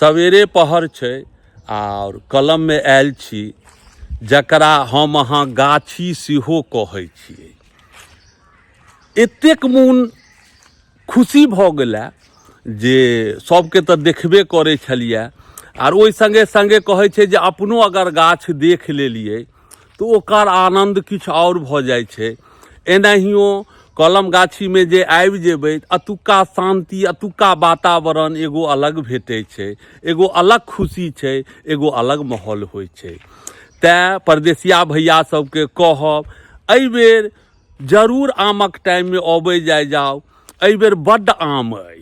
सवेरे पहर छै और कलम में आयल छी जकरा हम अहाँ गाछी सेहो कहै छियै। एतेक मोन खुशी भऽ गेलै जे सबके तऽ देखबे करै छलियै आर ओहि संगे संगे कहै छै जे अपनो अगर गाछ देख लेलियै तऽ ओकर आनन्द किछु और भऽ जाइ छै। एनाहियो कलम गाछीमे जे आबि जेबै अतुक्का शान्ति अतुक्का वातावरण एगो अलग भेटै छै, एगो अलग खुशी छै, एगो अलग माहौल होइ छै। तेँ परदेसिया भैया सबके कहब एहिबेर जरूर आमक टाइममे अबै जाउ, एहिबेर बड्ड आम अइ,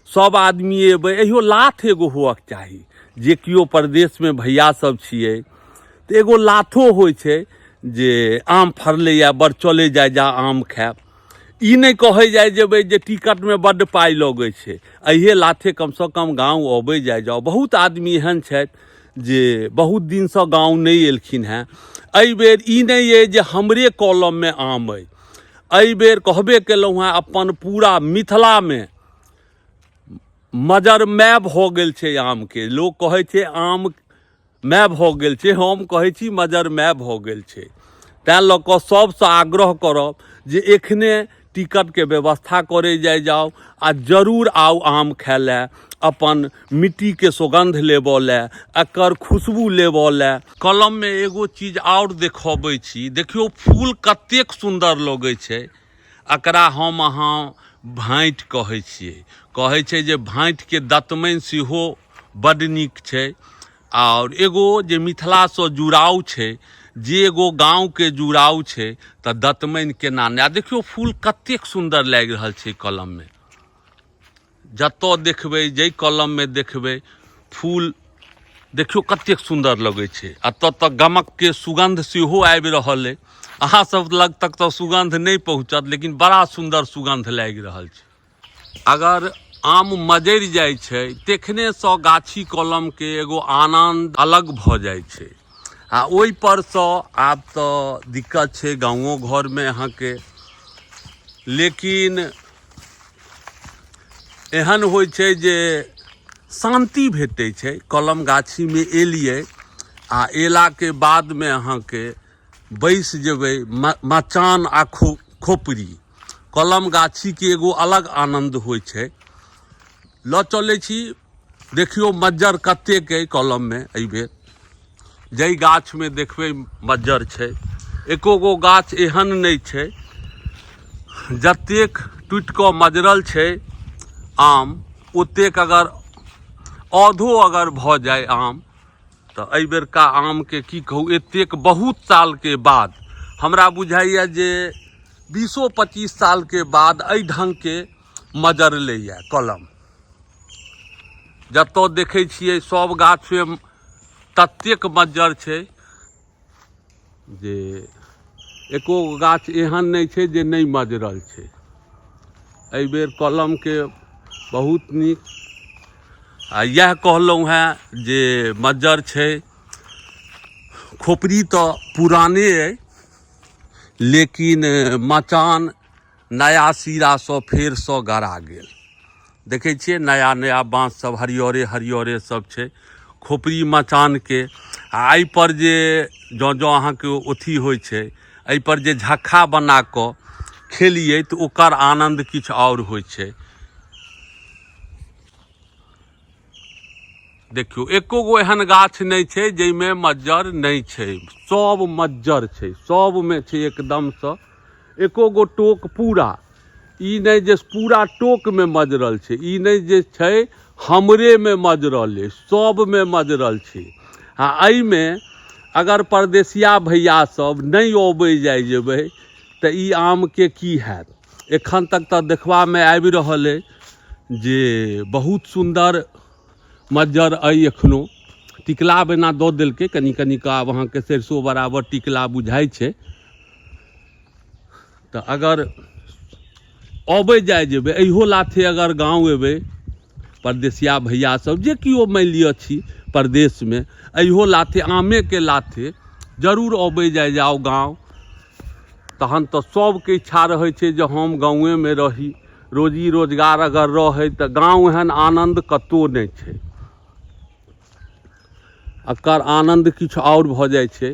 सब आदमी अयबै। एहियो लाथ एगो होअक चाही, जे केओ परदेशमे भैया सब छियै तऽ एगो लाथो होइ छै जे आम फड़लैए बड़ चले जा आम खायब। ई नहीं कहै जाय जेबै जे टिकटमे बड्ड पाइ लगै छै, अहिए लाथे कमसँ कम गाँव अबै जाउ। बहुत आदमी एहन छथि जे बहुत दिनसँ गाँव नहीं एलखिन हैं। एहिबेर ई नहीं अइ जे हमरे कलममे आम अइ, एहिबेर कहबे केलहुँ हैं अपन पूरा मिथिलामे मजरमै भऽ गेल छै आमके। लोक कहै छै आम मै भऽ गेल छै, हम कहै छी मजरमै भऽ गेल छै। तैँ लऽ कऽ सबसँ आग्रह करब जे एखने टिकटके व्यवस्था करे जाउ आ जरूर आउ आम खाय लए, अपन मिट्टीके सुगंध लेबऽ लए, एकर खुशबू लेबऽ लए। कलममे एगो चीज और देखबै छी, देखियौ फूल कतेक सुन्दर लगै छै, एकरा हम अहाँ भाँटि कहै छियै। कहै छै जे भाँटिके दतमनि सेहो बड्ड नीक छै। और एगो जे मिथिलासँ जुड़ाव छै, जे एगो गाँवके जुड़ाव छै तऽ दतमनि केना नहि। आ देखियौ फूल कतेक सुन्दर लागि रहल छै कलममे, जतऽ देखबै जाहि कलममे देखबै फूल देखियौ कतेक सुन्दर लगै छै। एतऽ तऽ गमकके सुगंध सेहो आबि रहल अइ, अहाँ सब लग तक तऽ सुगंध नहीं पहुँचत लेकिन बड़ा सुन्दर सुगंध लागि रहल छै। अगर आम मजरि जाइ छै तखनेसँ गाछी कलमके एगो आनन्द अलग भऽ जाइ छै। आ ओहिपरसँ आब तऽ दिक्कत छै गाँवो घरमे अहाँके, लेकिन एहन होइ छै जे शान्ति भेटै छै। कलम गाछीमे एलियै आ एलाके बादमे अहाँके बैस जेबै मचान आ खोपड़ी, कलम गाछीके एगो अलग आनन्द होइ छै। लऽ चलै छी, देखियौ मज्जर कतेक अइ कलममे एहिबेर, जाहि गाछमे देखबै मज्जर छै। एको गो गाछ एहन नहीं छै जतेक टूटि कऽ मजरल छै आम, ओतेक अगर औधो अगर भऽ जाय आम तऽ एहिबेरका आमके की कहू, एतेक बहुत सालके बाद हमरा बुझाइए जे 20-25 सालके बाद एहि ढङ्गके मजरलैए कलम। जतऽ देखै छियै सब गाछमे ततेक मज्जर छै जे एको गाछ एहन नहीं छै जे नहीं मजरल छै। एहिबेर कलमके बहुत नीक। आ इएह कहलहुँ हैं जे मज्जर छै, खोपड़ी तऽ पुराने अइ लेकिन मचान नया सिरासँ फेरसँ गड़ा गेल। देखै छियै नया नया बाँस सब हरियरे हरियरे सब छै खोपड़ी मचानके। आ एहिपर जे जँ अहाँके अथी होइ छै, एहिपर जे झक्खा बना कऽ खेलियै तऽ ओकर आनन्द किछु और होइ छै। देखियौ एको गो एहन गाछ नहीं छै जाहिमे मज्जर नहीं छै, सब मज्जर छै, सबमे छै एकदमसँ। एको गो टोक पूरा ई नहीं जे पूरा टोकमे मजरल छै, ई नहीं जे छै हमरेमे मजरल अइ, सबमे मजरल छै। आ एहिमे अगर परदेसिया भैया सब नहीं अबै जेबै तऽ ई आमके की हैत। एखन तक तऽ देखबामे आबि रहल अइ जे बहुत सुन्दर मज्जर अइ, एखनो टिकला बिना दऽ देलकै, कनि कनिक आब अहाँके सरिसो बराबर टिकला बुझाइ छै। तऽ अगर अबै जेबै इहो लाथे अगर गाँव एबै परदेसिया भैया सब जे केओ मानि लिअ छी परदेशमे, इहो लाथे आमेके लाथे जरूर अबै जाउ गाँव। तहन तऽ सबके इच्छा रहै छै जे हम गाँवेमे रही, रोजी रोजगार अगर रहै तऽ गाँव एहन आनन्द कतहु नहीं छै। एकर आनन्द किछु आओर भऽ जाइ छै।